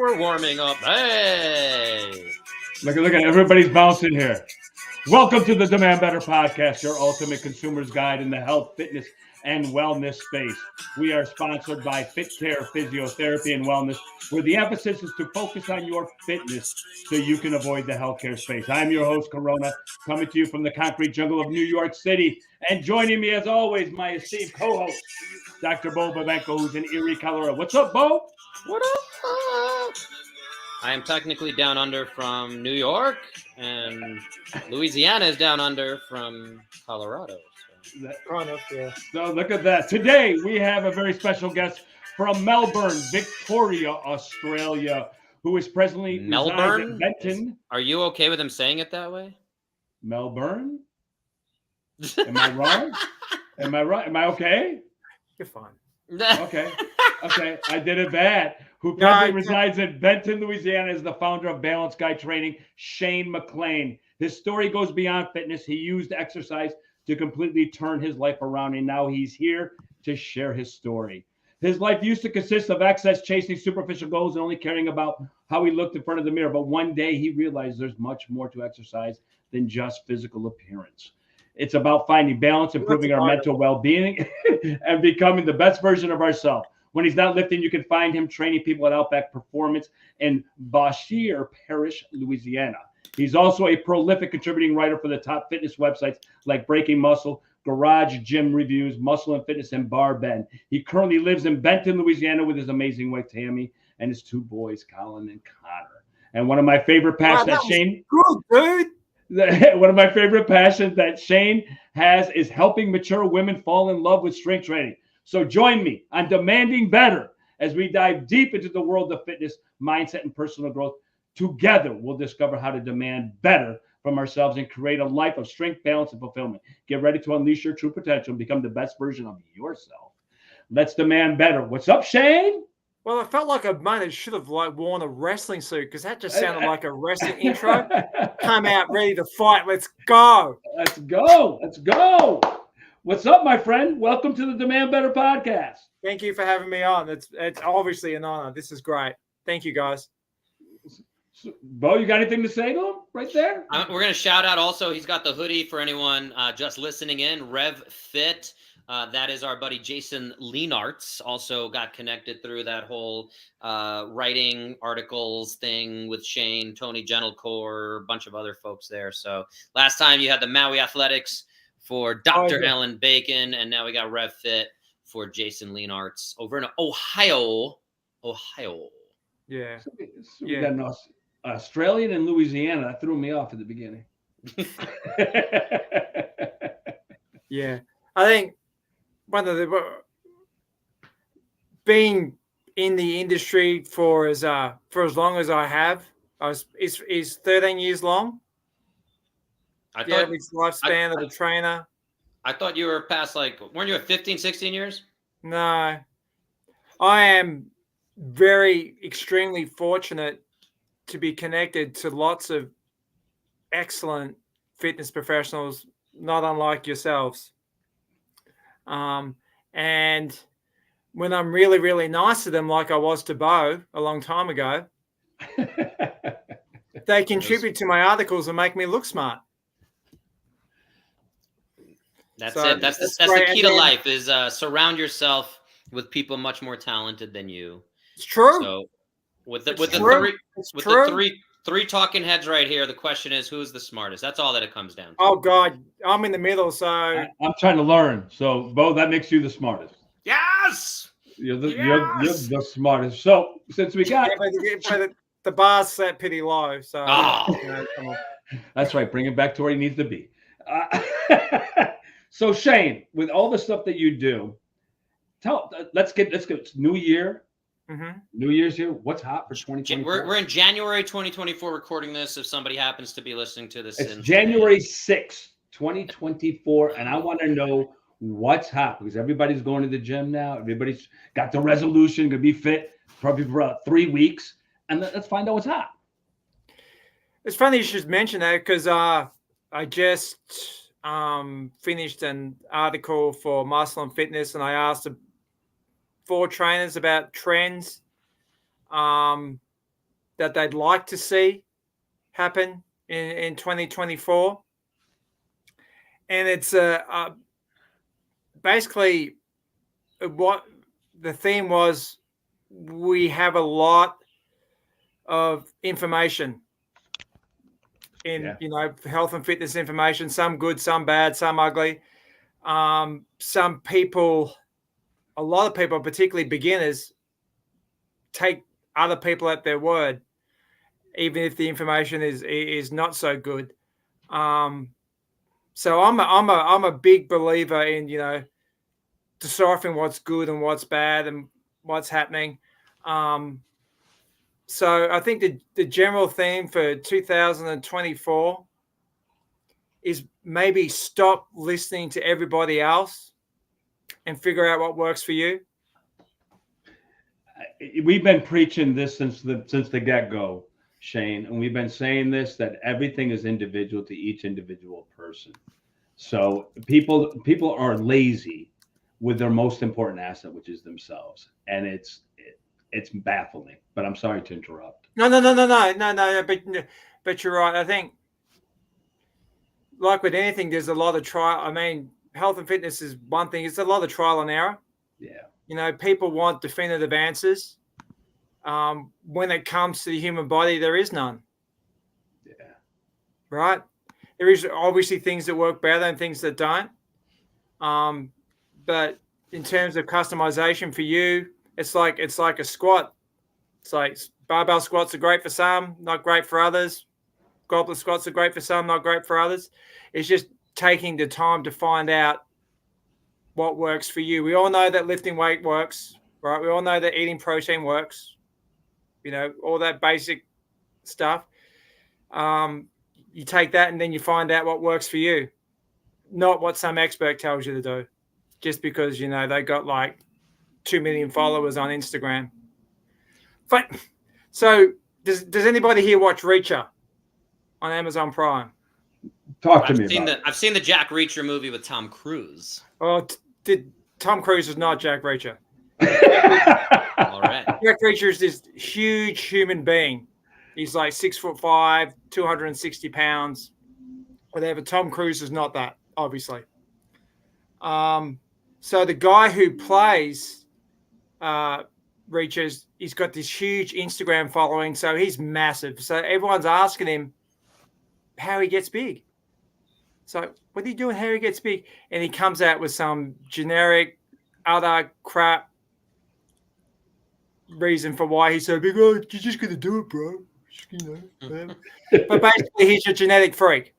we're warming up. Hey! Look at everybody's bouncing here. Welcome to the Demand Better podcast, your ultimate consumer's guide in the health, fitness, and wellness space. We are sponsored by Fit Care Physiotherapy and Wellness, where the emphasis is to focus on your fitness so you can avoid the healthcare space. I'm your host, Corona, coming to you from the concrete jungle of New York City. And joining me, as always, my esteemed co-host, Dr. Babenko, who's in Erie, Colorado. What's up, Bo? What up? I am technically down under from New York, and Louisiana is down under from Colorado. So look at that. Today, we have a very special guest from Melbourne, Victoria, Australia, who is presently resides in Benton. Are you okay with him saying it that way? Melbourne? Am I wrong? Am I right? Am I okay? You're fine. Okay. I did it bad. Who presently resides in Benton, Louisiana, is the founder of Balance Guy Training, Shane Mclean. His story goes beyond fitness. He used exercise to completely turn his life around, and now he's here to share his story. His life used to consist of excess chasing superficial goals and only caring about how he looked in front of the mirror. But one day he realized there's much more to exercise than just physical appearance. It's about finding balance, improving our mental well-being, and becoming the best version of ourselves. When he's not lifting, you can find him training people at Outback Performance in Bashir Parish, Louisiana. He's also a prolific contributing writer for the top fitness websites like Breaking Muscle, Garage Gym Reviews, Muscle and Fitness, and Bar Ben. He currently lives in Benton, Louisiana with his amazing wife, Tammy, and his two boys, Colin and Connor. And one of my favorite passions Shane... Good, dude. One of my favorite passions that Shane has is helping mature women fall in love with strength training. So join me on Demanding Better as we dive deep into the world of fitness, mindset, and personal growth. Together, we'll discover how to demand better from ourselves and create a life of strength, balance, and fulfillment. Get ready to unleash your true potential and become the best version of yourself. Let's demand better. What's up, Shane? Well, I felt like a man that should have worn a wrestling suit because that just sounded like a wrestling intro. Come out ready to fight. Let's go. Let's go. What's up, my friend? Welcome to the Demand Better podcast. Thank you for having me on. It's obviously an honor. This is great. Thank you, guys. Bo, you got anything to say to him right there? We're going to shout out also, he's got the hoodie for anyone just listening in, Rev Fit. That is our buddy Jason Leanarts, also got connected through that whole writing articles thing with Shane, Tony Gentlecore, a bunch of other folks there. So last time you had the Maui Athletics for Dr. Ellen Bacon, and now we got Rev Fit for Jason Leanarts over in Ohio. Yeah. We got an Australian and Louisiana. That threw me off at the beginning. Yeah. I think one of the being in the industry for as long as I have, is 13 years long. The average lifespan of a trainer. I thought you were past weren't you at 15, 16 years? No. I am extremely fortunate to be connected to lots of excellent fitness professionals, not unlike yourselves. And when I'm really, really nice to them, like I was to Bo a long time ago, they contribute to my articles and make me look smart. That's it. That's the key to life is surround yourself with people much more talented than you. It's true. So with the three talking heads right here, the question is who's the smartest? That's all that it comes down to. Oh God, I'm in the middle, so I'm trying to learn. So Bo, that makes you the smartest. Yes. You're the smartest. So since we got the bar's set pretty low, so come on. That's right. Bring it back to where he needs to be. So Shane, with all the stuff that you do, let's get it's New Year. Mm-hmm. New Year's here. What's hot for 2024? We're in January 2024 recording this. If somebody happens to be listening to this, it's January 6th, 2024, and I want to know what's hot because everybody's going to the gym now. Everybody's got the resolution to be fit probably for 3 weeks, and let's find out what's hot. It's funny you should mention that because I just finished an article for Muscle and Fitness, and I asked 4 trainers about trends that they'd like to see happen in 2024. And it's basically what the theme was. We have a lot of information in, health and fitness information, some good, some bad, some ugly. Some people, a lot of people, particularly beginners, take other people at their word, even if the information is not so good. So I'm a big believer in, deciphering what's good and what's bad and what's happening. So I think the general theme for 2024 is maybe stop listening to everybody else and figure out what works for you. We've been preaching this since the get-go, Shane, and we've been saying this, that everything is individual to each individual person. So people are lazy with their most important asset, which is themselves, and it's baffling. But I'm sorry to interrupt. No. But you're right. I think, like with anything, there's a lot of trial. I mean, health and fitness is one thing. It's a lot of trial and error. Yeah. People want definitive answers. When it comes to the human body, there is none. Yeah. Right? There is obviously things that work better and things that don't. But in terms of customization for you, it's like a squat. It's like barbell squats are great for some, not great for others. Goblet squats are great for some, not great for others. It's just taking the time to find out what works for you. We all know that lifting weight works, right? We all know that eating protein works, all that basic stuff. You take that and then you find out what works for you, not what some expert tells you to do, just because, they got like 2 million followers on Instagram. But so does anybody here watch Reacher on Amazon Prime? Talk to me about it. I've seen the Jack Reacher movie with Tom Cruise. Oh, Tom Cruise is not Jack Reacher. All right. Jack Reacher is this huge human being. He's like 6'5", 260 pounds, whatever. Tom Cruise is not that, obviously. So the guy who plays Reachers, he's got this huge Instagram following, so he's massive. So everyone's asking him how he gets big. So what are you doing? How he gets big? And he comes out with some generic other crap reason for why he's so big. Oh, you're just gonna do it, bro. But basically, he's a genetic freak,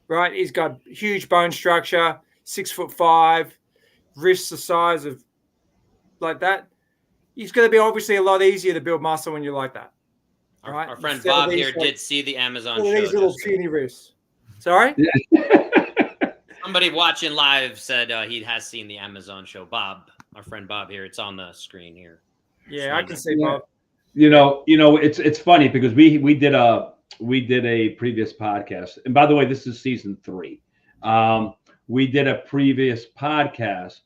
right? He's got huge bone structure, 6'5", wrists the size of like that. He's going to be obviously a lot easier to build muscle when you're like that. Right? Our friend Bob here did see the Amazon show. These little puny wrists. Sorry? Somebody watching live said he has seen the Amazon show. Bob, our friend Bob here. It's on the screen here. Yeah, I can see Bob. It's funny because we did a previous podcast, and by the way, this is season 3. We did a previous podcast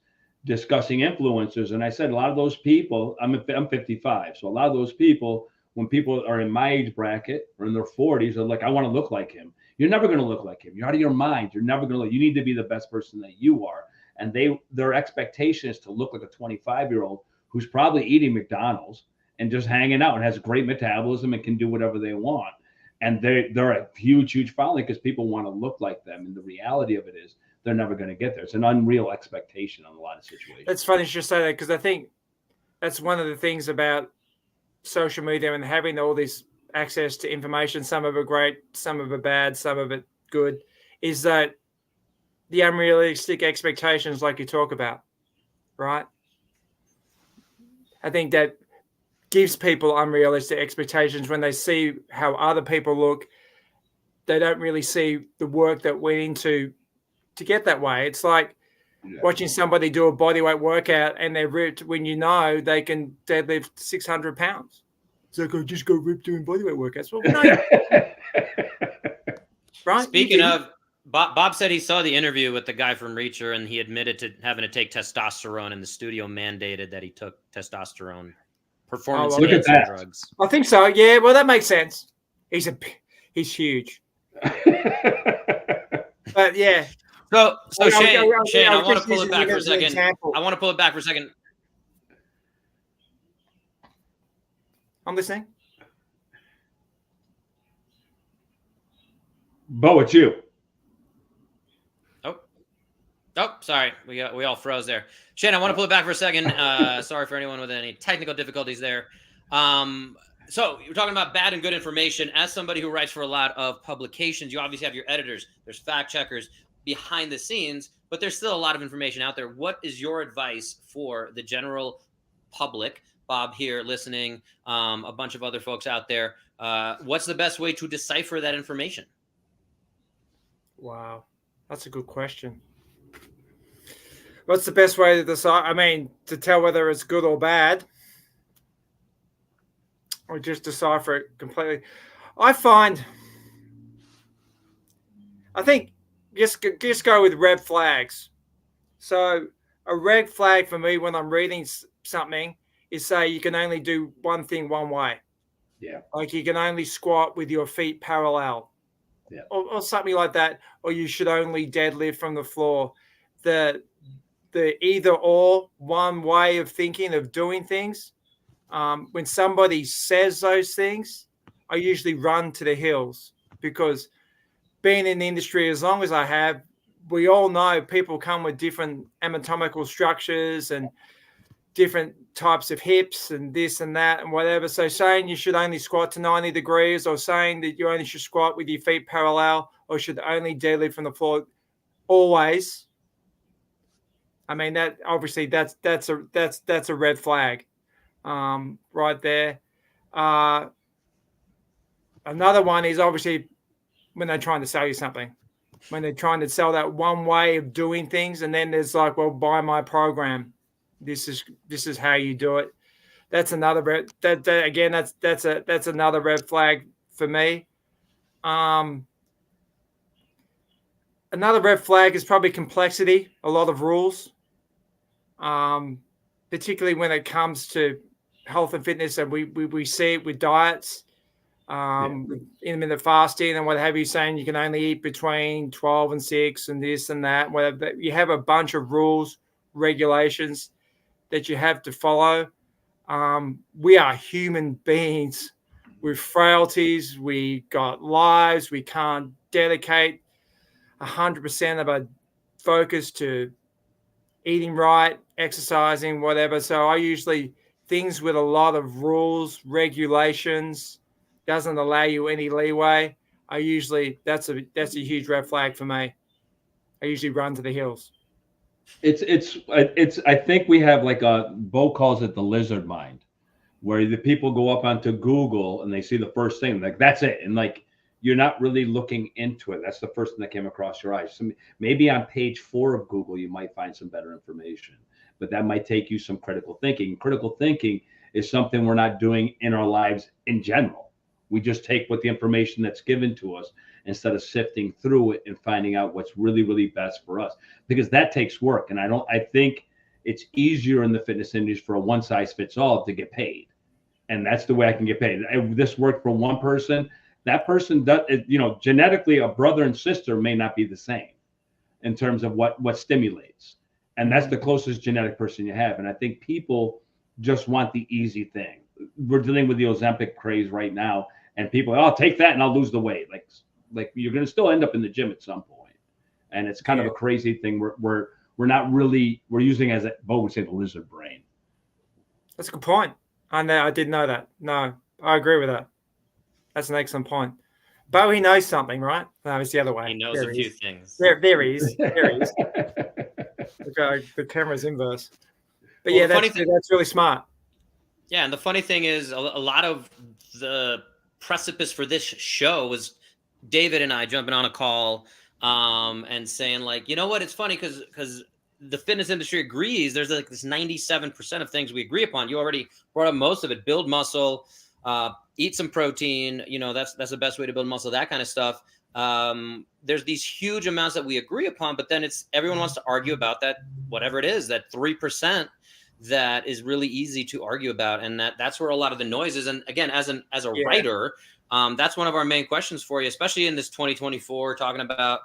discussing influencers, and I said a lot of those people. I'm 55, so a lot of those people, when people are in my age bracket or in their 40s, are like, I want to look like him. You're never going to look like him. You're out of your mind. You're never going to. You need to be the best person that you are. And their expectation is to look like a 25-year-old who's probably eating McDonald's and just hanging out and has great metabolism and can do whatever they want. And they're a huge following because people want to look like them. And the reality of it is they're never going to get there. It's an unreal expectation on a lot of situations. It's funny you should say that, because I think that's one of the things about social media and having all this access to information, some of it great, some of it bad, some of it good, is that the unrealistic expectations like you talk about, right? I think that gives people unrealistic expectations when they see how other people look. They don't really see the work that went into to get that way. It's like watching somebody do a bodyweight workout and they're ripped when you know they can deadlift 600 pounds. It's like, oh, just go rip doing bodyweight workouts. Well, no. Right? Speaking of, Bob said he saw the interview with the guy from Reacher, and he admitted to having to take testosterone, and the studio mandated that he took testosterone. performance look at enhancing that. drugs. I think so. Yeah. Well, that makes sense. He's huge. But yeah. So Shane, I was want to just pull it using back him for a as an second. example. I want to pull it back for a second. I'm listening. Bo, it's you. Oh, sorry. We all froze there. Shane, I want to pull it back for a second. Sorry for anyone with any technical difficulties there. So you're talking about bad and good information. As somebody who writes for a lot of publications, you obviously have your editors. There's fact checkers behind the scenes, but there's still a lot of information out there. What is your advice for the general public? Bob here listening, a bunch of other folks out there. What's the best way to decipher that information? Wow, that's a good question. What's the best way to decide? I mean, to tell whether it's good or bad, or just decipher it completely. I think just go with red flags. So a red flag for me when I'm reading something is say you can only do one thing one way. Yeah. Like you can only squat with your feet parallel. Yeah. Or something like that. Or you should only deadlift from the floor. The either or, one way of thinking, of doing things. When somebody says those things, I usually run to the hills, because being in the industry as long as I have, we all know people come with different anatomical structures and different types of hips and this and that and whatever. So saying you should only squat to 90 degrees, or saying that you only should squat with your feet parallel, or should only deadlift from the floor always, I mean, that obviously that's a red flag right there. Another one is obviously when they're trying to sell you something, when they're trying to sell that one way of doing things, and then there's like, well, buy my program. This is how you do it. That's another that's another red flag for me. Another red flag is probably complexity. A lot of rules. Particularly when it comes to health and fitness, and we see it with diets, intermittent fasting and what have you, saying you can only eat between 12 and 6 and this and that. Whatever. You have a bunch of rules, regulations that you have to follow. We are human beings with frailties. We got lives. We can't dedicate 100% of our focus to eating right, exercising, whatever. So I usually, things with a lot of rules, regulations, doesn't allow you any leeway. That's a huge red flag for me. I usually run to the hills. I think we have like Bo calls it the lizard mind, where the people go up onto Google and they see the first thing, like that's it. And like, you're not really looking into it. That's the first thing that came across your eyes. So maybe on page 4 of Google, you might find some better information, but that might take you some critical thinking. Critical thinking is something we're not doing in our lives in general. We just take what the information that's given to us instead of sifting through it and finding out what's really, really best for us, because that takes work. And I think it's easier in the fitness industry for a one size fits all to get paid. And that's the way I can get paid. This worked for one person. That person does, genetically, a brother and sister may not be the same in terms of what stimulates. And that's the closest genetic person you have. And I think people just want the easy thing. We're dealing with the Ozempic craze right now, and people, I'll take that and I'll lose the weight. Like you're going to still end up in the gym at some point. And it's kind of a crazy thing. We're not really, we're using, as Bo would say, the lizard brain. That's a good point. I didn't know that. No, I agree with that. That's an excellent point. Bo, he knows something, right? No, it's the other way. He knows a few things. There he is. There he is. The camera's inverse. But well, that's really smart. Yeah, and the funny thing is, a lot of the precipice for this show was David and I jumping on a call and saying, like, you know what? It's funny because the fitness industry agrees. There's like this 97% of things we agree upon. You already brought up most of it. Build muscle, eat some protein. That's the best way to build muscle, that kind of stuff. There's these huge amounts that we agree upon, but then everyone wants to argue about that, whatever it is, that 3% that is really easy to argue about, and that's where a lot of the noise is. And again, as a Yeah. writer, that's one of our main questions for you, especially in this 2024, talking about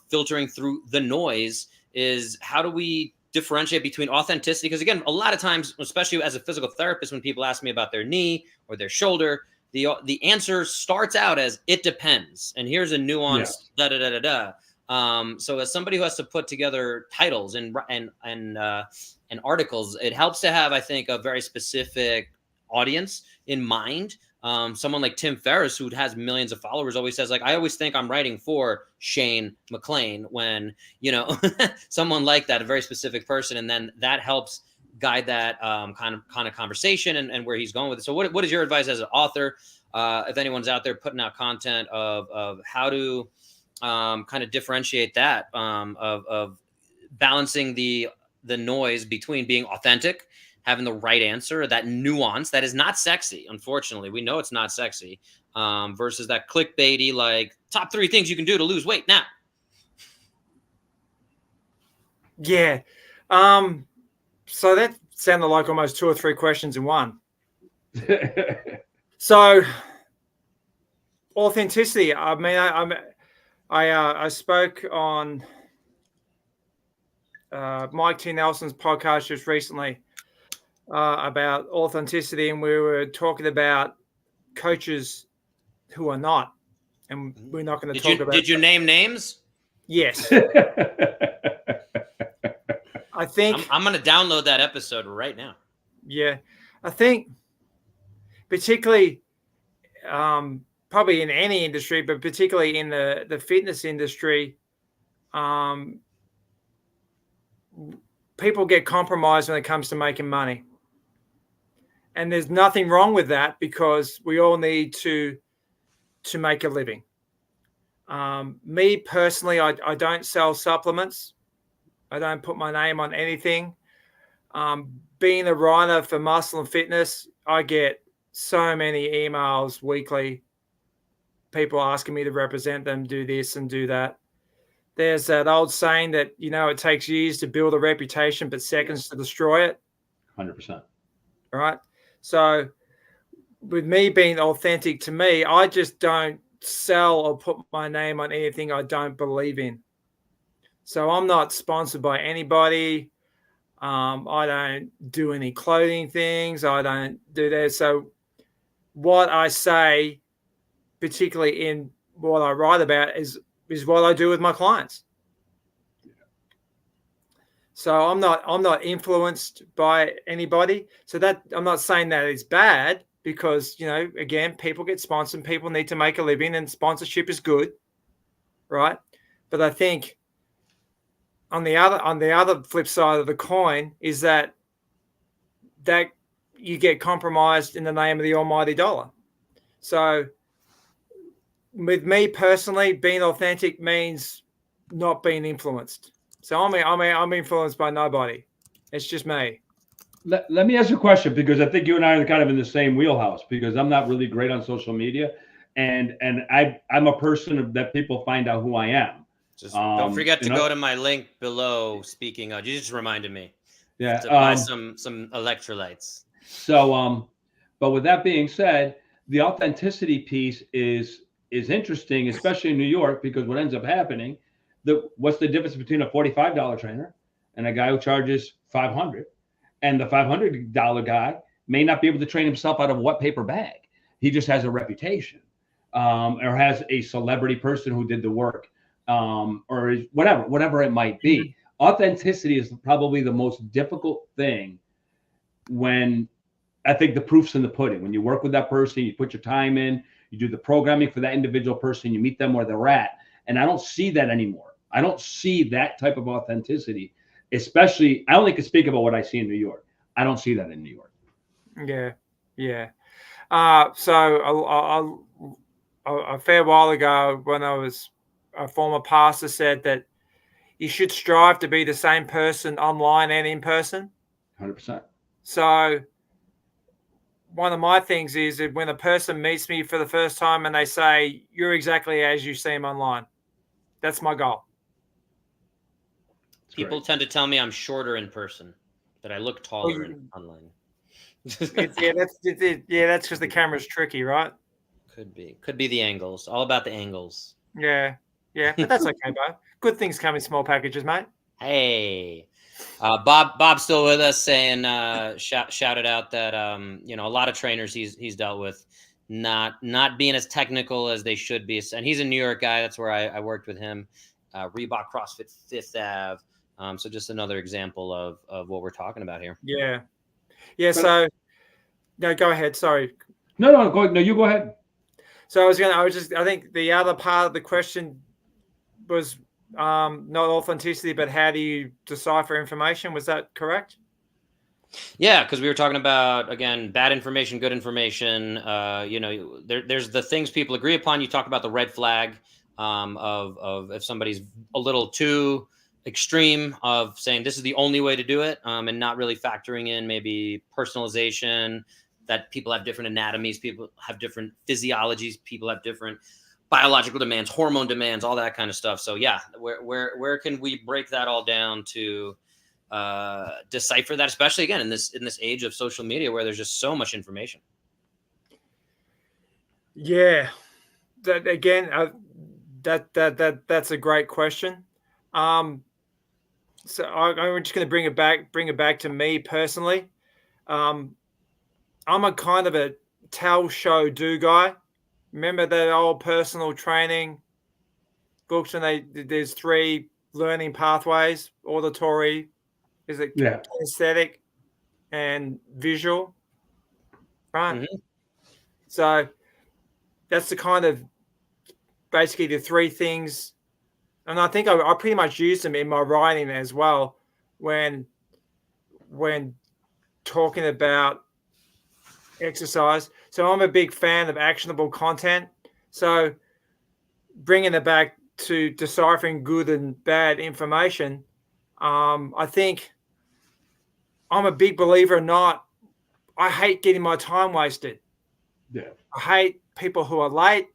filtering through the noise, is how do we differentiate between authenticity? Because again, a lot of times, especially as a physical therapist, when people ask me about their knee or their shoulder, the answer starts out as it depends, and here's a nuance, da da da da da. So as somebody who has to put together titles and articles, it helps to have, I think, a very specific audience in mind. Someone like Tim Ferriss, who has millions of followers, always says, like, I always think I'm writing for Shane Mclean, when, someone like that, a very specific person. And then that helps guide that kind of conversation and where he's going with it. So what is your advice as an author, if anyone's out there putting out content, of how to kind of differentiate that, of balancing the noise between being authentic, having the right answer, that nuance that is not sexy. Unfortunately, we know it's not sexy, versus that clickbaity, like, top 3 things you can do to lose weight now. Yeah. So that sounded like almost 2 or 3 questions in one. So authenticity. I mean, I spoke on Mike T. Nelson's podcast just recently about authenticity, and we were talking about coaches who are not, and we're not going to talk about. Did you name names? Yes. I think I'm going to download that episode right now. Yeah, I think particularly, probably in any industry, but particularly in the fitness industry, people get compromised when it comes to making money. And there's nothing wrong with that, because we all need to make a living. Me personally, I don't sell supplements. I don't put my name on anything. Being a writer for Muscle and Fitness, I get so many emails weekly, people asking me to represent them, do this and do that. There's that old saying that, it takes years to build a reputation, but seconds to destroy it. 100%. Right. So with me being authentic, to me, I just don't sell or put my name on anything I don't believe in. So I'm not sponsored by anybody. I don't do any clothing things. I don't do that. So what I say, particularly in what I write about, is what I do with my clients. So I'm not influenced by anybody. So that I'm not saying that it's bad, because, again, people get sponsored, people need to make a living, and sponsorship is good. Right. But I think on the other flip side of the coin is that you get compromised in the name of the almighty dollar. So with me personally, being authentic means not being influenced. So I'm influenced by nobody. It's just me. Let me ask you a question, because I think you and I are kind of in the same wheelhouse, because I'm not really great on social media, and I'm a person that people find out who I am. Just don't forget to go to my link below. Speaking of, you just reminded me. Yeah. To buy some electrolytes. So, but with that being said, the authenticity piece is interesting, especially in New York, because what ends up happening, what's the difference between a $45 trainer and a guy who charges $500? And the $500 guy may not be able to train himself out of what paper bag. He just has a reputation, or has a celebrity person who did the work, or whatever it might be. Mm-hmm. Authenticity is probably the most difficult thing, when I think the proof's in the pudding. When you work with that person, you put your time in, you do the programming for that individual person, you meet them where they're at. And I don't see that anymore. I don't see that type of authenticity, especially, I only can speak about what I see in New York. I don't see that in New York. Yeah. So a fair while ago, when I was a former pastor, said that you should strive to be the same person online and in person. 100%. So one of my things is that when a person meets me for the first time and they say, you're exactly as you seem online, that's my goal. People tend to tell me I'm shorter in person. But I look taller online. That's because the camera's tricky, right? Could be the angles. All about the angles. Yeah, but that's okay, bro. Good things come in small packages, mate. Hey, Bob's still with us, saying shouted out that a lot of trainers he's dealt with not being as technical as they should be, and he's a New York guy. That's where I worked with him. Reebok CrossFit Fifth Ave. So just another example of what we're talking about here. Yeah. So no, go ahead. Sorry. No, you go ahead. So I think the other part of the question was not authenticity, but how do you decipher information? Was that correct? Yeah, because we were talking about, again, bad information, good information. There's the things people agree upon. You talk about the red flag of if somebody's a little too extreme of saying this is the only way to do it, and not really factoring in maybe personalization, that people have different anatomies, people have different physiologies, people have different biological demands, hormone demands, all that kind of stuff. So yeah, where can we break that all down to decipher that, especially again in this age of social media where there's just so much information? Yeah, that again, that's a great question. So I'm just going to bring it back to me personally. I'm a kind of a tell, show, do guy. Remember that old personal training books, and there's 3 learning pathways: auditory, kinesthetic, and visual, right? Mm-hmm. So that's the kind of basically the 3 things, and I think I pretty much use them in my writing as well when talking about exercise. So I'm a big fan of actionable content. So bringing it back to deciphering good and bad information, I think I'm a big believer I hate getting my time wasted. Yeah. I hate people who are late,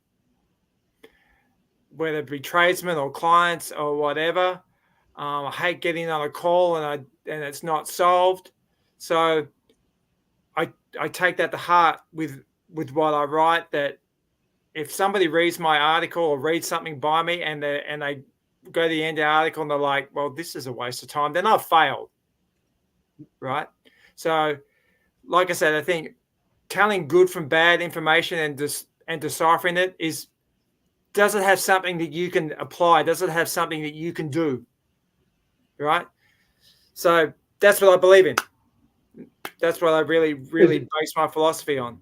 whether it be tradesmen or clients or whatever. I hate getting on a call and it's not solved. So I take that to heart with what I write, that if somebody reads my article or reads something by me and they go to the end of the article and they're like, well, this is a waste of time, then I've failed, right? So, like I said, I think telling good from bad information and deciphering it does it have something that you can apply? Does it have something that you can do, right? So that's what I believe in. That's what I really base my philosophy on.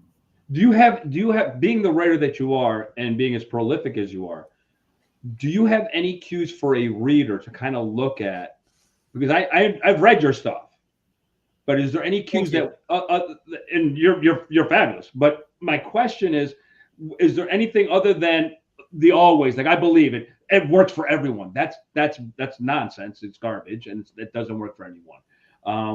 Do you have, being the writer that you are and being as prolific as you are, do you have any cues for a reader to kind of look at? Because I've read your stuff, but is there any cues that and you're fabulous. But my question is there anything other than the always, like, I believe it works for everyone? That's nonsense. It's garbage, and it doesn't work for anyone.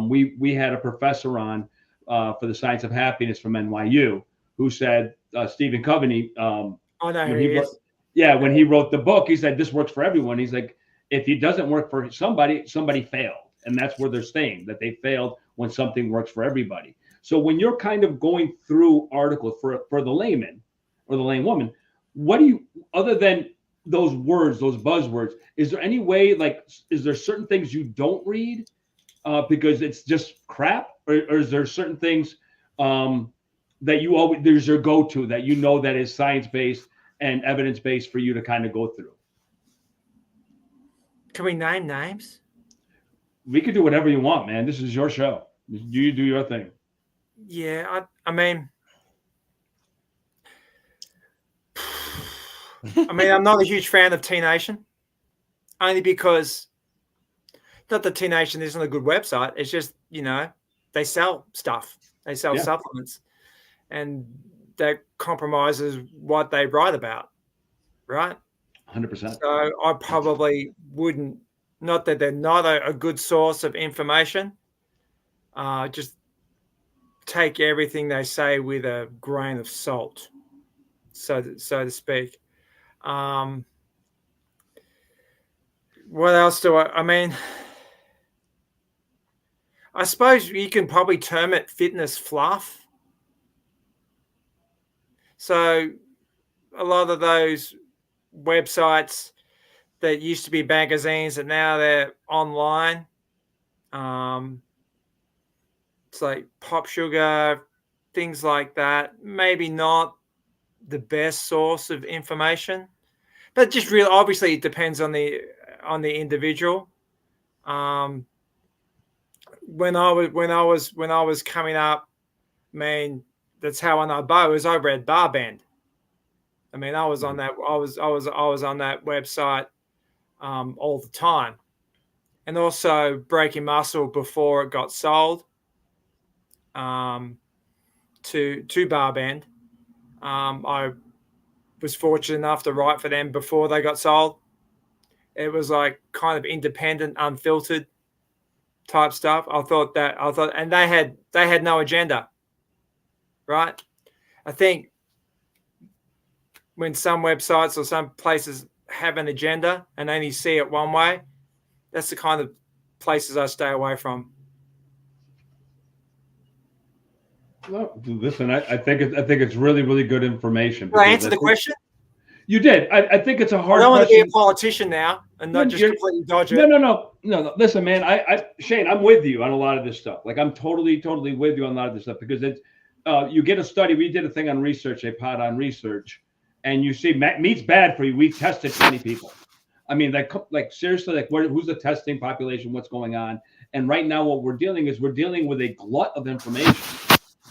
We had a professor on for the Science of Happiness from NYU who said Stephen Covey. When he wrote the book, he said this works for everyone. He's like, if it doesn't work for somebody failed, and that's where they're staying, that they failed when something works for everybody. So when you're kind of going through articles for the layman or the laywoman, what do you, other than those words, those buzzwords, is there any way, like, is there certain things you don't read because it's just crap, or is there certain things that you always, there's your go-to that you know that is science-based and evidence-based for you to kind of go through? Can we name names? We could do whatever you want, man. This is your show. You do your thing. Yeah, I mean, I'm not a huge fan of T Nation, only because, not that T Nation isn't a good website. It's just, they sell stuff. They sell supplements, and that compromises what they write about, right? 100%. So I probably wouldn't, not that they're not a good source of information, just take everything they say with a grain of salt, so to speak. What else do I mean, I suppose you can probably term it fitness fluff. So a lot of those websites that used to be magazines and now they're online. It's like Pop Sugar, things like that. Maybe not the best source of information, but just really obviously it depends on the individual. When I was coming up, I mean, that's how I know Bo was. I read Barbend. I mean, I was on that. I was on that website all the time, and also Breaking Muscle before it got sold to Barbend. I was fortunate enough to write for them before they got sold. It was like kind of independent, unfiltered type stuff. I thought, and they had no agenda, right? I think when some websites or some places have an agenda and only see it one way, that's the kind of places I stay away from. No, listen, I think it's really, really good information. Did I answer the question? You did. I think it's a hard question. I don't want to be a politician now and not just completely dodge it. No. Listen, man, Shane, I'm with you on a lot of this stuff. Like, I'm totally with you on a lot of this stuff because it's, you get a study. We did a thing on research, a pod on research, and you see meat's bad for you. We tested 20 people. I mean, like seriously, like who's the testing population? What's going on? And right now, what we're dealing with a glut of information,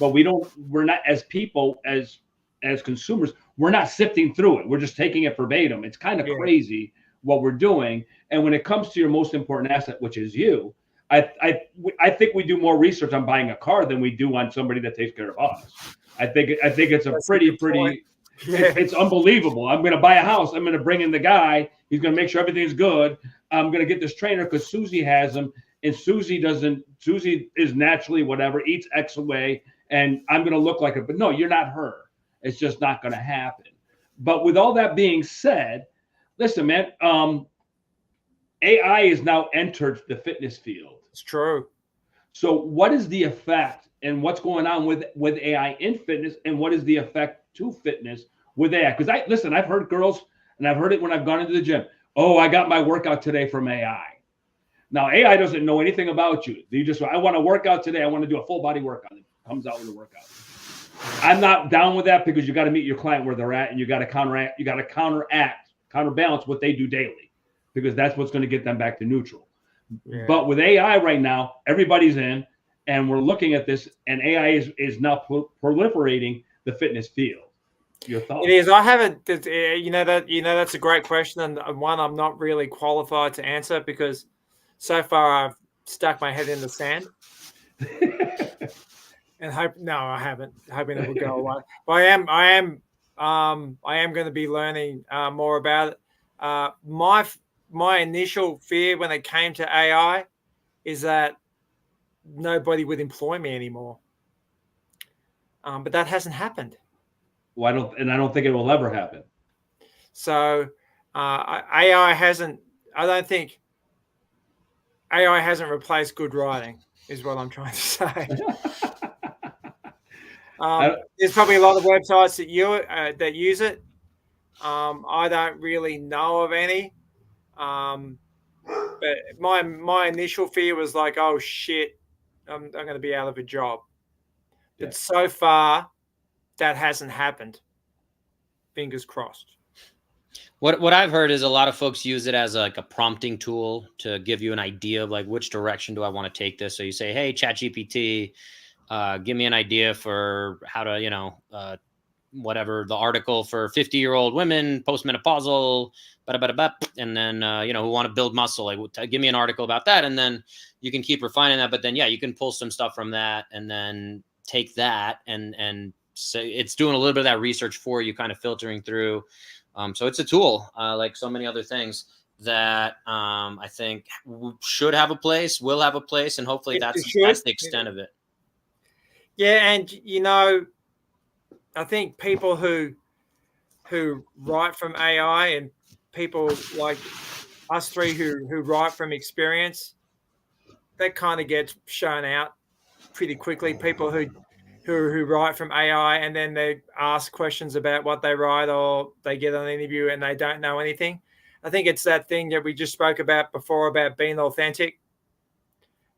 but we're not as people, as consumers, we're not sifting through it. We're just taking it verbatim. It's kind of crazy what we're doing. And when it comes to your most important asset, which is you, I think we do more research on buying a car than we do on somebody that takes care of us. I think it's a pretty. It's unbelievable. I'm going to buy a house. I'm going to bring in the guy. He's going to make sure everything's good. I'm going to get this trainer because Susie has him, and Susie is naturally whatever, eats X away, and I'm going to look like it. But no, you're not her. It's just not going to happen. But with all that being said, listen, man, AI has now entered the fitness field. It's true. So what is the effect and what's going on with AI in fitness, and what is the effect to fitness with AI? Because I've heard girls, and I've heard it when I've gone into the gym. Oh, I got my workout today from AI. Now, AI doesn't know anything about you. I want to work out today. I want to do a full body workout. It comes out with a workout. I'm not down with that because you got to meet your client where they're at, and you got to counterbalance what they do daily, because that's what's going to get them back to neutral. Yeah. But with AI right now, everybody's in, and we're looking at this, and AI is now proliferating the fitness field. Your thoughts? It is. I haven't. That's a great question, and one I'm not really qualified to answer because so far I've stuck my head in the sand. And I haven't. Hoping it will go away. But I am going to be learning more about it. My initial fear when it came to AI is that nobody would employ me anymore. But that hasn't happened. Well, I don't think it will ever happen. So AI hasn't. I don't think AI hasn't replaced good writing. Is what I'm trying to say. There's probably a lot of websites that use it. I don't really know of any. But my initial fear was like, oh shit, I'm going to be out of a job. But so far, that hasn't happened. Fingers crossed. What I've heard is a lot of folks use it as like a prompting tool to give you an idea of like which direction do I want to take this. So you say, hey, ChatGPT, give me an idea for how to, whatever the article for 50-year-old women postmenopausal, and then who want to build muscle. Like, give me an article about that, and then you can keep refining that. But then you can pull some stuff from that, and then take that and say it's doing a little bit of that research for you, kind of filtering through. So it's a tool, like so many other things that I think should have a place, will have a place, and hopefully that's the extent of it. Yeah, and I think people who write from AI and people like us three who write from experience, that kind of gets shown out pretty quickly. People who write from AI and then they ask questions about what they write, or they get an interview and they don't know anything. I think it's that thing that we just spoke about before about being authentic.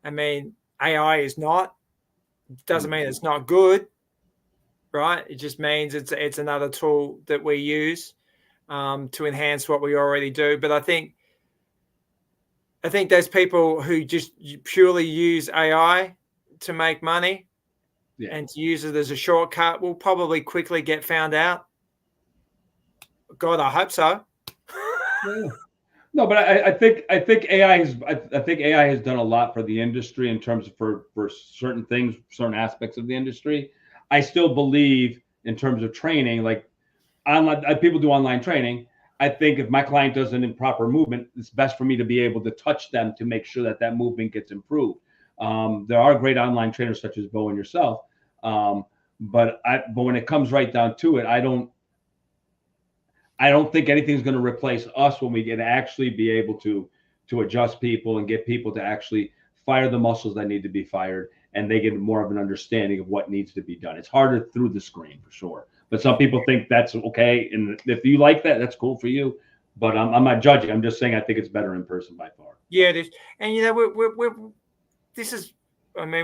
I mean, AI is not. It doesn't mean it's not good, right? It just means it's another tool that we use to enhance what we already do. But I think those people who just purely use AI to make money and to use it as a shortcut will probably quickly get found out. God, I hope so. No, but I think AI has done a lot for the industry in terms of for certain things, certain aspects of the industry. I still believe in terms of training, like online, people do online training. I think if my client does an improper movement, it's best for me to be able to touch them to make sure that movement gets improved. There are great online trainers such as Bo and yourself, but when it comes right down to it, I don't think anything's going to replace us when we get to actually be able to adjust people and get people to actually fire the muscles that need to be fired, and they get more of an understanding of what needs to be done. It's harder through the screen for sure, but some people think that's okay, and if you like that, that's cool for you. But I'm not judging. I'm just saying I think it's better in person by far. Yeah, it is. And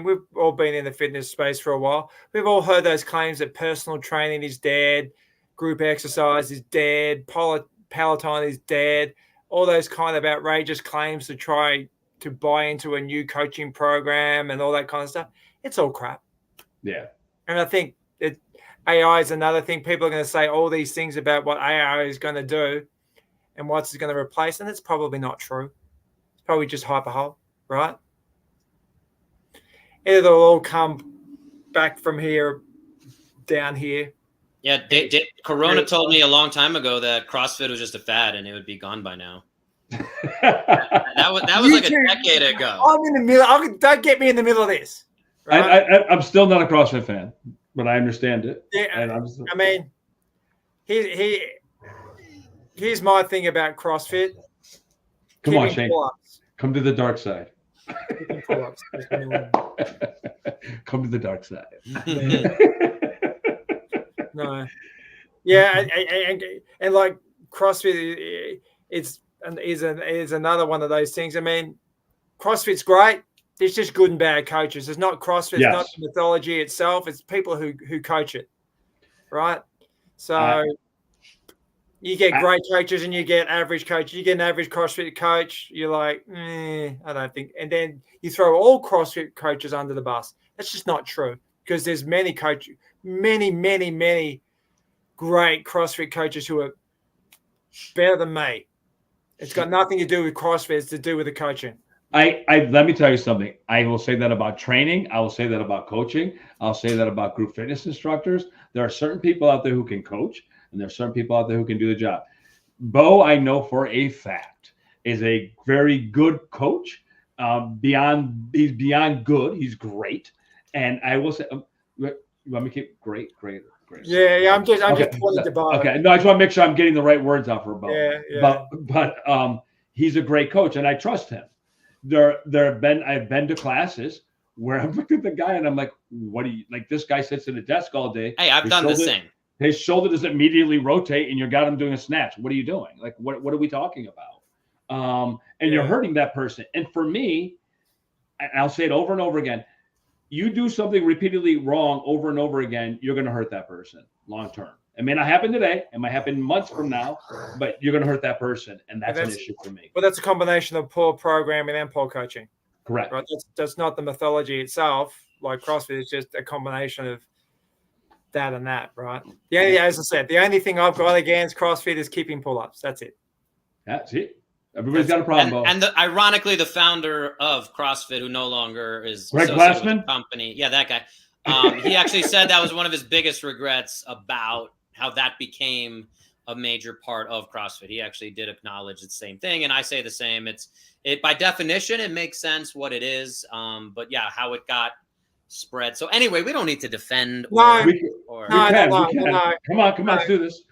we've all been in the fitness space for a while. We've all heard those claims that personal training is dead. Group exercise is dead. Peloton is dead. All those kind of outrageous claims to try to buy into a new coaching program and all that kind of stuff. It's all crap. Yeah. And I think AI is another thing. People are going to say all these things about what AI is going to do and what it's going to replace, and it's probably not true. It's probably just hyperhole, right? It'll all come back from here, down here. Yeah, Corona told me a long time ago that CrossFit was just a fad and it would be gone by now. that was like a decade ago. I'm in the middle. Don't get me in the middle of this. Right? I'm still not a CrossFit fan, but I understand it. Yeah, I mean, here's my thing about CrossFit. Come on, Shane. Come to the dark side. Come to the dark side. No. Yeah, and like CrossFit is another one of those things. I mean, CrossFit's great. There's just good and bad coaches. It's not CrossFit, it's not the mythology itself. It's people who coach it, right? So you get great coaches and you get average coaches. You get an average CrossFit coach, you're like, I don't think. And then you throw all CrossFit coaches under the bus. That's just not true, because there's many coaches, many great CrossFit coaches who are better than me. It's got nothing to do with CrossFit. It's to do with the coaching. Let me tell you something. I will say that about training. I will say that about coaching. I'll say that about group fitness instructors. There are certain people out there who can coach, and there are certain people out there who can do the job. Bo, I know for a fact, is a very good coach. He's beyond good. He's great. And I will say, let me keep great. Yeah. I'm just pointing to Bo. Okay. No, I just want to make sure I'm getting the right words out for Bo. Yeah. But he's a great coach, and I trust him. I've been to classes where I'm looking at the guy and I'm like, what do you like? This guy sits at a desk all day. Hey, I've done the same. His shoulder doesn't immediately rotate, and you got him doing a snatch. What are you doing? Like, what are we talking about? And you're hurting that person. And for me, and I'll say it over and over again, you do something repeatedly wrong over and over again, you're going to hurt that person long term. It may not happen today. It might happen months from now, but you're going to hurt that person, and that's an issue for me. Well, that's a combination of poor programming and poor coaching. Correct. Right. That's not the mythology itself. Like CrossFit is just a combination of that and that, right? As I said, the only thing I've got against CrossFit is keeping pull-ups. That's it. That's it. Everybody's got a problem. And ironically, the founder of CrossFit, who no longer is Greg associated with Glassman? the company, that guy. He actually said that was one of his biggest regrets about how that became a major part of CrossFit. He actually did acknowledge the same thing, and I say the same. It by definition, it makes sense what it is, but how it got spread. So anyway, we don't need to defend. No. Come on, let's do this.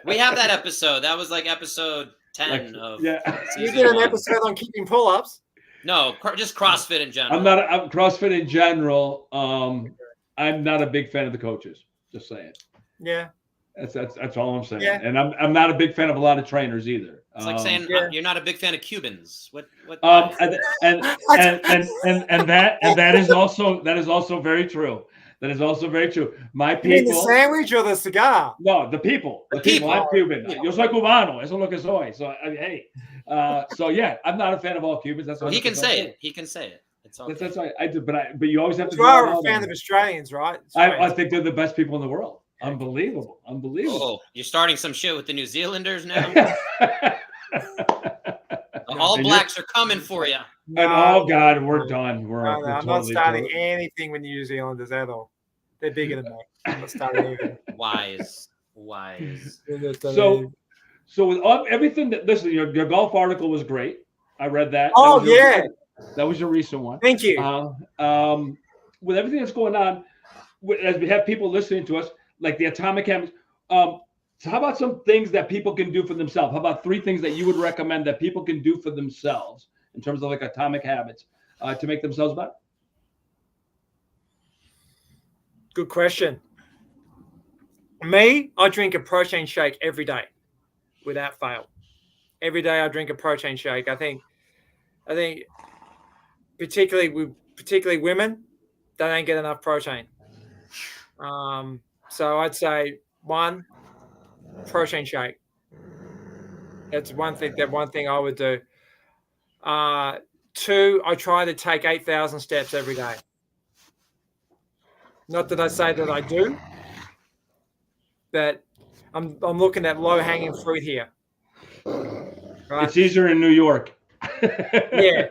We have that episode. That was like episode 10 of. You did an episode on keeping pull-ups. No, just CrossFit in general. I'm CrossFit in general. I'm not a big fan of the coaches. Just saying. Yeah. That's all I'm saying. Yeah. And I'm not a big fan of a lot of trainers either. It's like saying you're not a big fan of Cubans. What? And that is also very true. That is also very true. My people. You mean the sandwich or the cigar? No, the people. The people. I'm Cuban. Yo soy cubano. Eso es lo que soy. So hey. So yeah, I'm not a fan of all Cubans. That's well, he can say it. He can say it. It's okay. That's right. I do, but you always have to. You are a fan of Australians, right? I think they're the best people in the world. Unbelievable. Oh, you're starting some shit with the New Zealanders now. All Blacks are coming for you. And oh God, we're done. We're I'm not starting anything with New Zealanders at all. They're bigger than me. I'm not starting anything. Wise. So with everything that listen, your golf article was great. I read that. Oh yeah, that was your recent one. Thank you. With everything that's going on, as we have people listening to us, like the atomic habits. So how about some things that people can do for themselves? How about 3 things that you would recommend that people can do for themselves in terms of like atomic habits to make themselves better? Good question. Me, I drink a protein shake every day without fail. Every day I drink a protein shake. I think particularly women, they don't get enough protein. So I'd say 1, protein shake. That's one thing I would do. 2, I try to take 8,000 steps every day. Not that I say that I do, but I'm looking at low-hanging fruit here. Right? It's easier in New York. Yeah.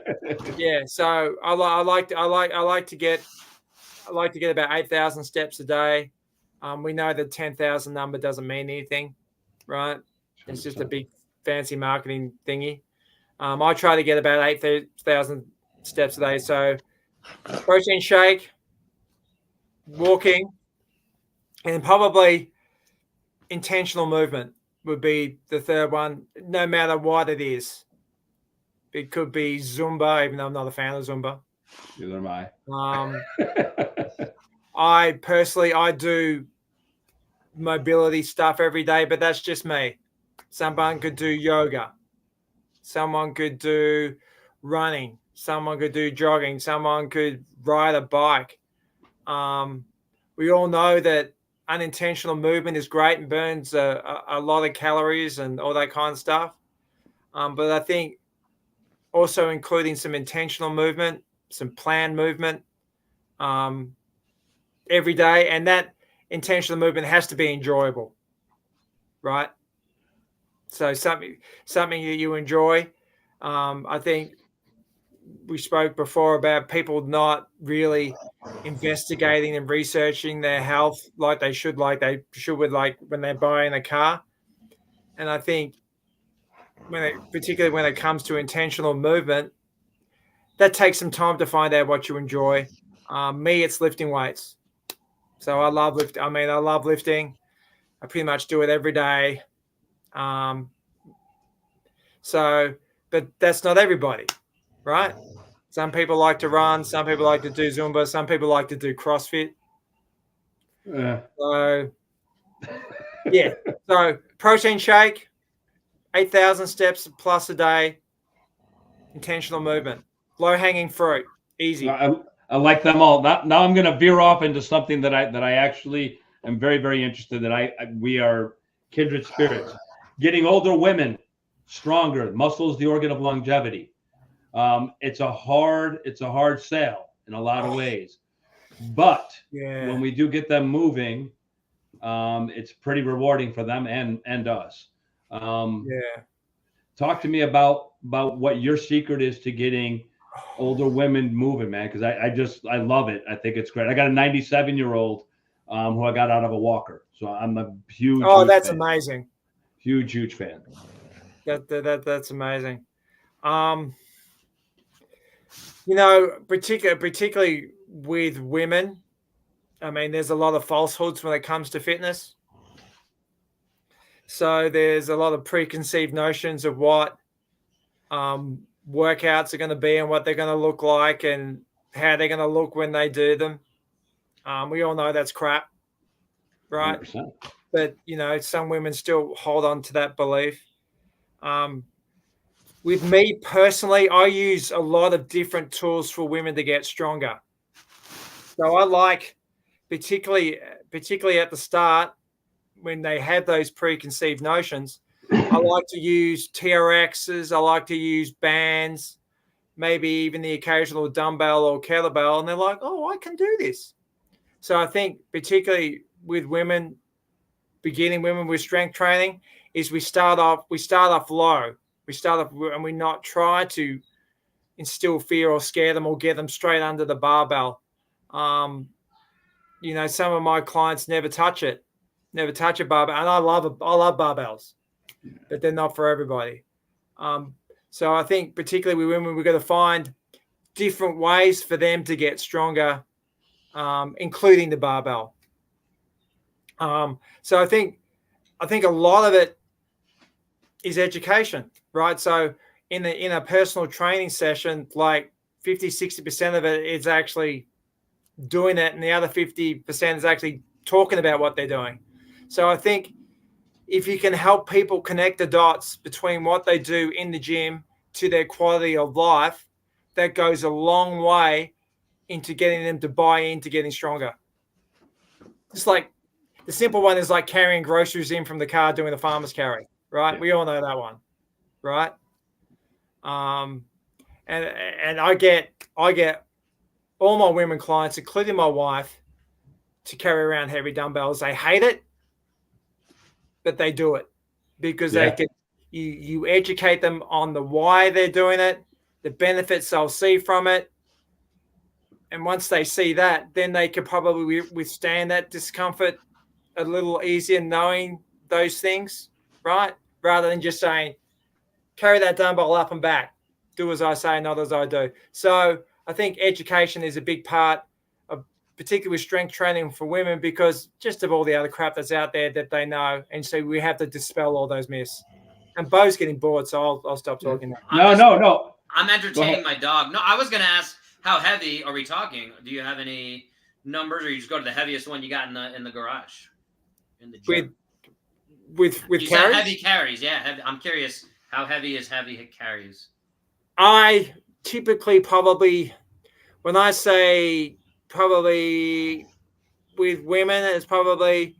So I like to get about 8,000 steps a day. We know the 10,000 number doesn't mean anything, right? It's just a big fancy marketing thingy. I try to get about 8,000 steps a day. So protein shake, walking, and probably intentional movement would be the third one, no matter what it is. It could be Zumba, even though I'm not a fan of Zumba. Neither am I. I do mobility stuff every day, but that's just me. Someone could do yoga. Someone could do running. Someone could do jogging. Someone could ride a bike. We all know that unintentional movement is great and burns a lot of calories and all that kind of stuff. But I think also including some intentional movement, some planned movement every day. And that intentional movement has to be enjoyable, right? So something that you enjoy. I think we spoke before about people not really investigating and researching their health like they should with when they're buying a car. And I think particularly when it comes to intentional movement, that takes some time to find out what you enjoy. Me, it's lifting weights. So I love lifting. I love lifting. I pretty much do it every day. But that's not everybody, right? Some people like to run. Some people like to do Zumba. Some people like to do CrossFit. So, yeah. So protein shake, 8,000 steps plus a day, intentional movement, low-hanging fruit, easy. I like them all. Now I'm going to veer off into something that I actually am very, very interested in. We are kindred spirits. Getting older women stronger. Muscle is the organ of longevity. It's a hard sale in a lot of ways, but when we do get them moving, it's pretty rewarding for them and us. Talk to me about what your secret is to getting older women moving, man, because I love it. I think it's great. I got a 97-year-old who I got out of a walker, so I'm a huge that's fan. Amazing. Huge fan. That's amazing. Particularly with women, there's a lot of falsehoods when it comes to fitness. So there's a lot of preconceived notions of what workouts are going to be and what they're going to look like and how they're going to look when they do them. We all know that's crap, right? 100%. But, some women still hold on to that belief. With me personally, I use a lot of different tools for women to get stronger. So I like, particularly at the start, when they have those preconceived notions, I like to use TRXs. I like to use bands, maybe even the occasional dumbbell or kettlebell. And they're like, oh, I can do this. So I think particularly with women, beginning women with strength training, is we start off low. We start off and we not try to instill fear or scare them or get them straight under the barbell. Some of my clients never touch a barbell, and I love barbells, but they're not for everybody. So I think particularly with women, we've got to find different ways for them to get stronger, including the barbell. So I think a lot of it is education, right? So in a personal training session, like 50-60% of it is actually doing it, and the other 50% is actually talking about what they're doing. So I think if you can help people connect the dots between what they do in the gym to their quality of life, that goes a long way into getting them to buy into getting stronger. It's like the simple one is like carrying groceries in from the car, doing the farmer's carry, right? Yeah. We all know that one, right? And I get all my women clients, including my wife, to carry around heavy dumbbells. They hate it, but they do it because you educate them on the why they're doing it, the benefits they'll see from it. And once they see that, then they can probably withstand that discomfort a little easier knowing those things, right? Rather than just saying, carry that dumbbell up and back. Do as I say, not as I do. So I think education is a big part of, particularly with strength training for women, because just of all the other crap that's out there that they know. And so we have to dispel all those myths. And Bo's getting bored, so I'll stop talking now. No. I'm entertaining my dog. No, I was going to ask, how heavy are we talking? Do you have any numbers, or you just go to the heaviest one you got in the garage? In the gym? With you carries? Said heavy carries, yeah. Heavy. I'm curious, how heavy is heavy carries? I typically probably, when I say probably with women, it's probably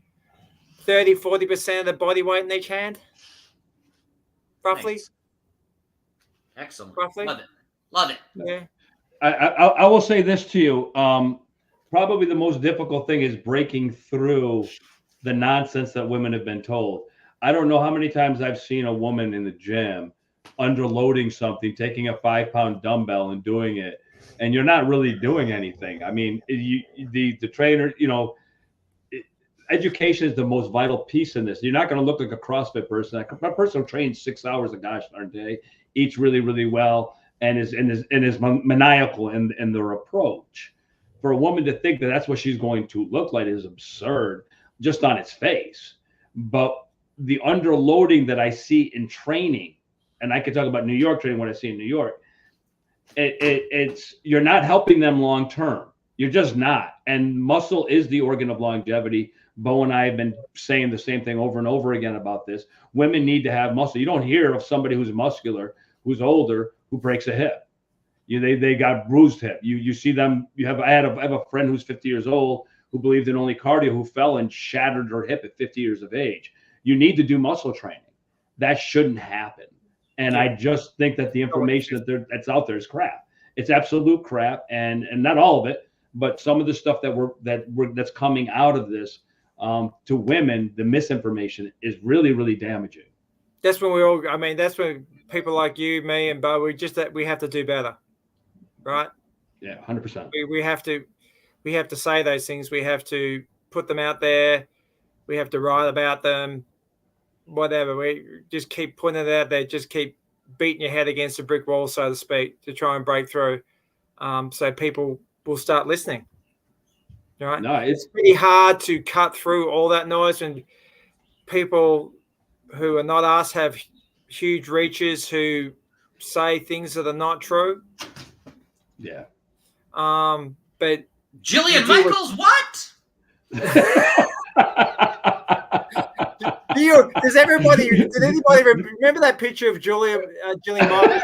30-40% of the body weight in each hand, roughly. Thanks. Excellent. Roughly. Love it. Yeah. I will say this to you. Probably the most difficult thing is breaking through the nonsense that women have been told. I don't know how many times I've seen a woman in the gym underloading something, taking a 5-pound dumbbell and doing it, and you're not really doing anything. I mean, the trainer, education is the most vital piece in this. You're not going to look like a CrossFit person. A person who trains 6 hours a gosh darn day, eats really, really well, and is maniacal in their approach. For a woman to think that that's what she's going to look like is absurd, just on its face. But the underloading that I see in training, and I could talk about New York training, what I see in New York, it's you're not helping them long term. You're just not. And muscle is the organ of longevity. Bo and I have been saying the same thing over and over again about this. Women need to have muscle. You don't hear of somebody who's muscular, who's older, who breaks a hip. They got bruised hip. You see them. I have a friend who's 50 years old who believed in only cardio, who fell and shattered her hip at 50 years of age. You need to do muscle training. That shouldn't happen. And I just think that the information that's out there is crap. It's absolute crap, and not all of it, but some of the stuff that's coming out of this to women, the misinformation is really, really damaging. That's when that's when people like you, me, and Bo, we have to do better, right? Yeah, 100%. We have to say those things. We have to put them out there. We have to write about them. Whatever. We just keep putting it out there. Just keep beating your head against a brick wall, so to speak, to try and break through. So people will start listening. Right? No, it's pretty hard to cut through all that noise, and people who are not us have huge reaches who say things that are not true. Yeah. But Jillian Michaels, what? Does anybody remember that picture of Jillian Michaels?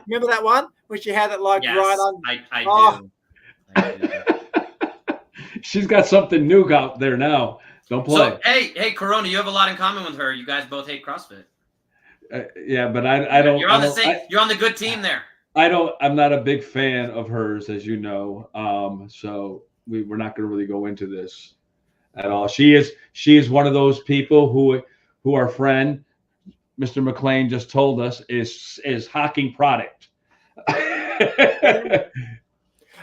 Remember that one when she had it like Yes, right on? I do. I do. She's got something new out there now. Don't play. So hey, Corona, you have a lot in common with her. You guys both hate CrossFit. Yeah, but I don't. You're on the same. You're on the good team there. I'm not a big fan of hers, as you know. So we're not going to really go into this at all. She is one of those people who our friend Mr. McLean just told us is hawking product.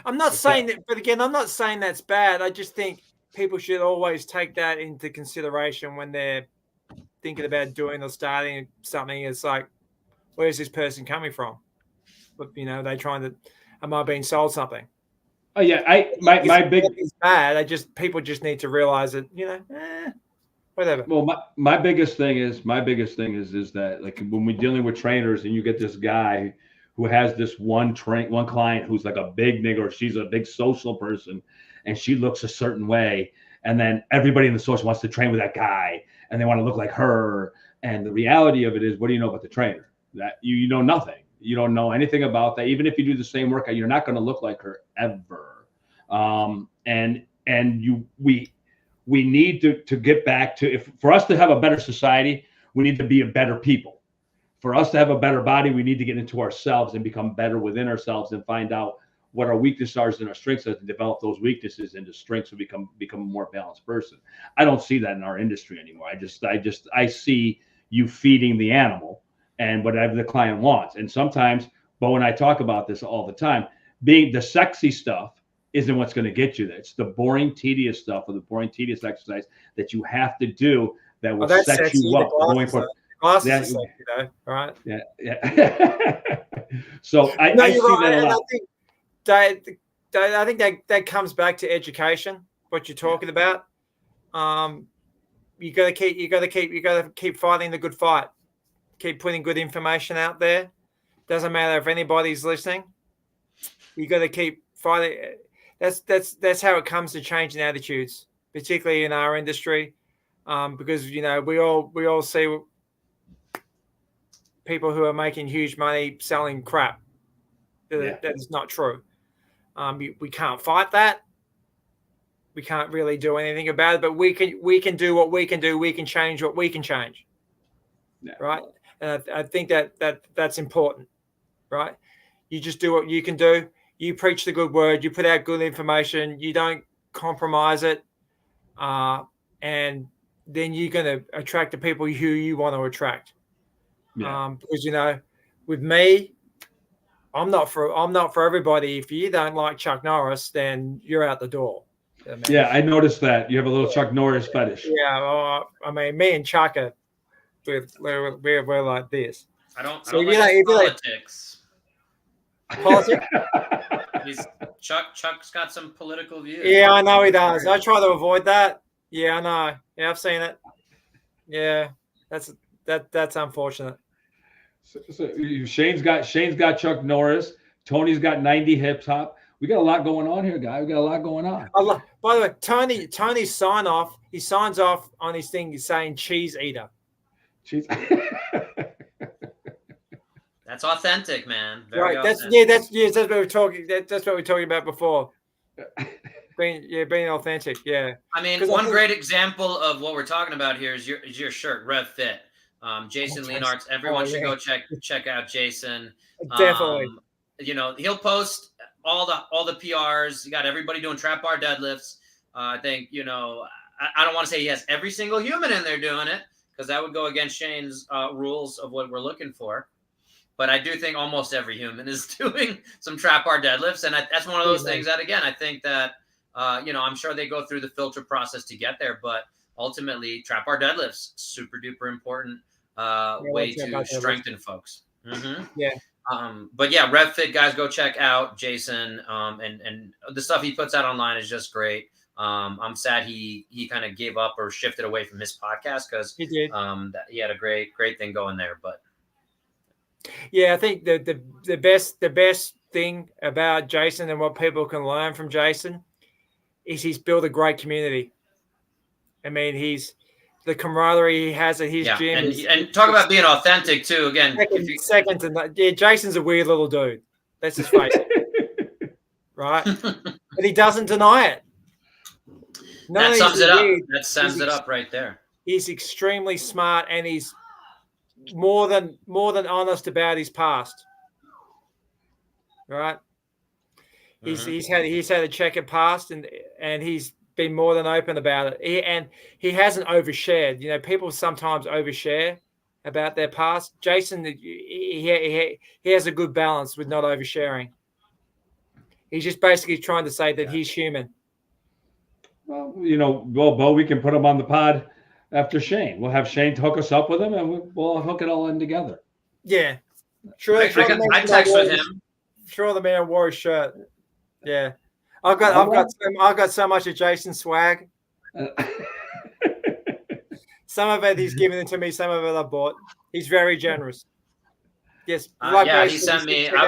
I'm not saying that, but again, I'm not saying that's bad. I just think people should always take that into consideration when they're thinking about doing or starting something. It's like, where's this person coming from? But they trying to, am I being sold something? Oh yeah, my big is bad. People just need to realize that whatever. Well, my biggest thing is that like when we're dealing with trainers and you get this guy who has this one client who's like a big nigga or she's a big social person and she looks a certain way, and then everybody in the social wants to train with that guy and they want to look like her. And the reality of it is, what do you know about the trainer? That you know nothing. You don't know anything about that. Even if you do the same workout, you're not going to look like her ever. We need to get back to, for us to have a better society, we need to be a better people. For us to have a better body, we need to get into ourselves and become better within ourselves and find out what our weaknesses are and our strengths are, to develop those weaknesses into strengths to become a more balanced person. I don't see that in our industry anymore. I see you feeding the animal and whatever the client wants. And sometimes, Bo and I talk about this all the time, being the sexy stuff isn't what's going to get you there. It's the boring, tedious stuff or the boring, tedious exercise that you have to do that will set sexy, you up going forward. Glasses are sexy, though, right? Yeah. So I see that a lot. I think that comes back to education, what you're talking about. You got to keep fighting the good fight. Keep putting good information out there. Doesn't matter if anybody's listening. You got to keep fighting. That's how it comes to changing attitudes, particularly in our industry, because we all see people who are making huge money selling crap. That is not true. We can't fight that. We can't really do anything about it, but we can do what we can do. We can change what we can change. Yeah. Right. And I think that's important, right? You just do what you can do. You preach the good word. You put out good information. You don't compromise it. And then you're going to attract the people who you want to attract. Yeah. Because, with me, I'm not for everybody. If you don't like Chuck Norris, then you're out the door. Yeah, I noticed that. You have a little Chuck Norris fetish. Yeah. Well, I mean, me and Chuck are we're like this. I don't like politics. Politics? Chuck's got some political views. Yeah, I know he does. I try to avoid that. Yeah, I know. Yeah, I've seen it. Yeah, that's unfortunate. So Shane's got Chuck Norris. Tony's got 90 hip hop. We got a lot going on here, guy. We got a lot going on. By the way, Tony's sign off. He signs off on his thing. He's saying cheese eater. Cheese. That's authentic, man. Very right. Authentic. That's what we're talking. That's what we're talking about before. Being authentic. Yeah. I mean, one great example of what we're talking about here is your shirt, Rev Fit. Jason Leonards. Everyone should go check out Jason. Definitely. He'll post all the PRs. You got everybody doing trap bar deadlifts. I think I don't want to say he has every single human in there doing it, because that would go against Shane's rules of what we're looking for. But I do think almost every human is doing some trap bar deadlifts. And that's one of those things that, again, I think that, I'm sure they go through the filter process to get there. But ultimately, trap bar deadlifts, super duper important way to strengthen folks. Mm-hmm. Yeah. But yeah, RevFit guys, go check out Jason. And the stuff he puts out online is just great. I'm sad he kind of gave up or shifted away from his podcast, because he did. He had a great thing going there. But Yeah, I think the best thing about Jason and what people can learn from Jason is he's built a great community. I mean, the camaraderie he has at his gym. And talk about being authentic too. Again, second to that. Yeah, Jason's a weird little dude. Let's just face it. Right? But he doesn't deny it. That sums it up. That sums it up right there. He's extremely smart, and he's more than honest about his past. Right? He's had a checkered past, and he's been more than open about it. He hasn't overshared. You know, people sometimes overshare about their past. Jason, he has a good balance with not oversharing. He's just basically trying to say that he's human. Well, you know, Bo, we can put him on the pod after Shane. We'll have Shane hook us up with him, and we'll hook it all in together. Yeah, sure. I text with him. Sure, the man wore his shirt. Yeah, I've got so much of Jason's swag. Some of it he's given it to me. Some of it I bought. He's very generous. Yes. He sent me. I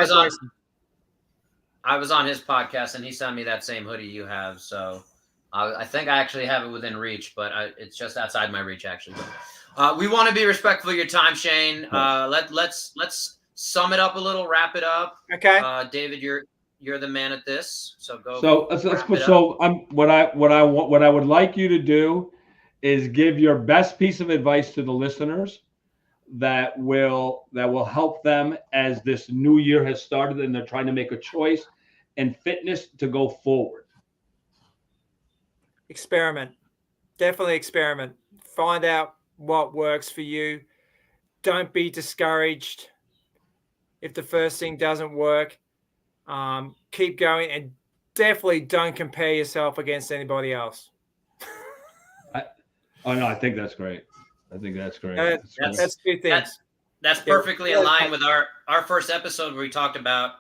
was on his podcast, and he sent me that same hoodie you have. So I think I actually have it within reach, but it's just outside my reach, actually. We want to be respectful of your time, Shane. Let's sum it up a little, wrap it up. Okay. David, you're the man at this, so go. So let's put. So what I would like you to do is give your best piece of advice to the listeners that will help them as this new year has started and they're trying to make a choice in fitness to go forward. Experiment. Definitely experiment. Find out what works for you. Don't be discouraged if the first thing doesn't work. Keep going, and definitely don't compare yourself against anybody else. I think that's great. That's two things. That's perfectly aligned with our first episode where we talked about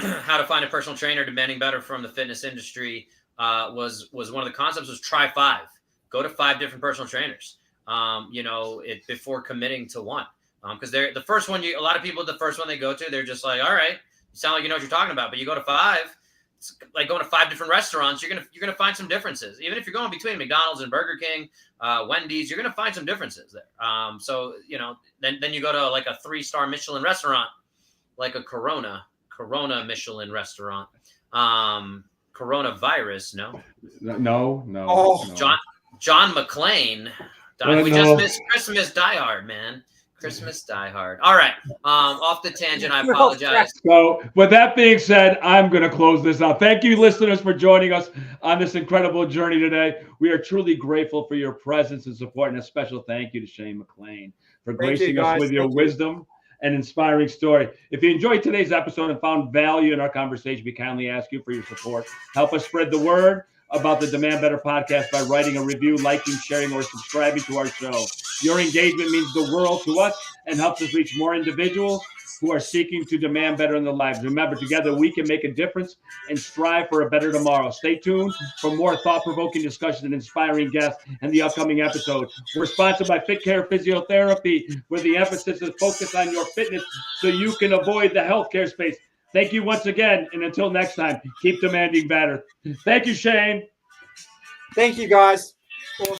how to find a personal trainer demanding better from the fitness industry. Was one of the concepts was try 5. Go to 5 different personal trainers. Before committing to one, because they're the first one. A lot of people, the first one they go to, they're just like, all right, you sound like you know what you're talking about. But you go to 5, it's like going to 5 different restaurants. You're gonna find some differences. Even if you're going between McDonald's and Burger King, Wendy's, you're gonna find some differences there. So then you go to like a 3-star Michelin restaurant, like a Corona Michelin restaurant. Coronavirus, no. Oh, no. John McClane. We just missed Christmas Die Hard, man. Christmas Die Hard. All right. Off the tangent. I apologize. So with that being said, I'm going to close this out. Thank you, listeners, for joining us on this incredible journey today. We are truly grateful for your presence and support, and a special thank you to Shane Mclean for gracing us with your wisdom and inspiring story. If you enjoyed today's episode and found value in our conversation, we kindly ask you for your support. Help us spread the word about the Demand Better podcast by writing a review, liking, sharing, or subscribing to our show. Your engagement means the world to us and helps us reach more individuals who are seeking to demand better in their lives. Remember, together we can make a difference and strive for a better tomorrow. Stay tuned for more thought-provoking discussions and inspiring guests in the upcoming episodes. We're sponsored by Fit Care Physiotherapy, where the emphasis is focused on your fitness so you can avoid the healthcare space. Thank you once again, and until next time, keep demanding better. Thank you, Shane. Thank you, guys.